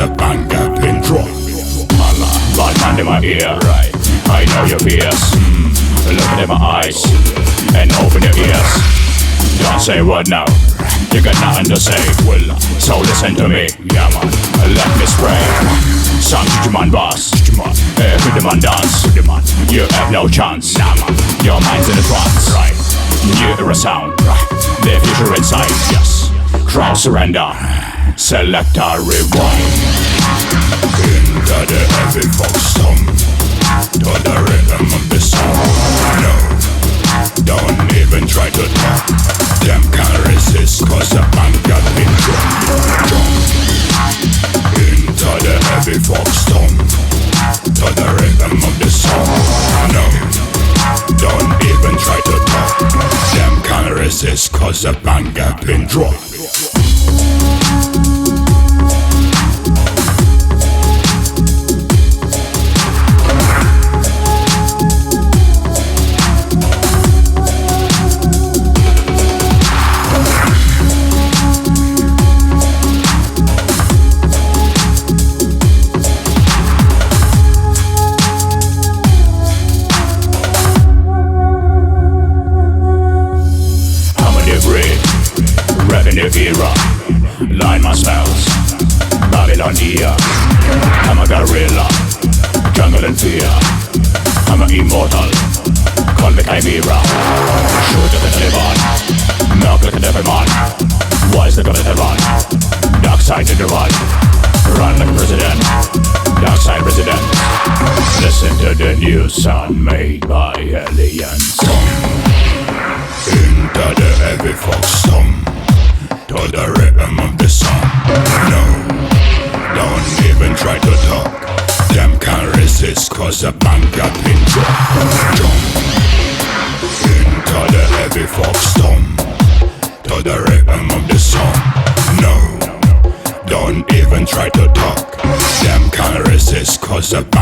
the banger been dropped. Bad man in my ear, right? I know your fears. Look into my eyes and open your ears. Don't say a word now, you got nothing to say. Well, so listen to me, yeah man. Let me spray some man boss. With the man dance, you have no chance. Nah man, your mind's in a trance, right? You hear a sound, the future inside. Yes, crowd surrender, selector rewind. Into the heavy fox song, to the rhythm of the song. No, don't even try to talk. Them can't resist cause the band got been drunk. Into the heavy fox song, to the rhythm of the song. No, don't even try to talk. Them can't resist cause the band got been drunk. Era, line my smells, Babylon ear. I'm a gorilla, jungle and fear. I'm an immortal, call me chimera. Shoot at the Taliban, milk like a devil man. Why's the government run? Dark side to the run like a president. Dark side resident. Listen to the new sound made by aliens. Into the heavy fox song, to the rhythm of the song. No, don't even try to talk. Them can't resist cause the band got been drunk. Into the heavy fox song, to the rhythm of the song. No, don't even try to talk. Them can't resist cause the band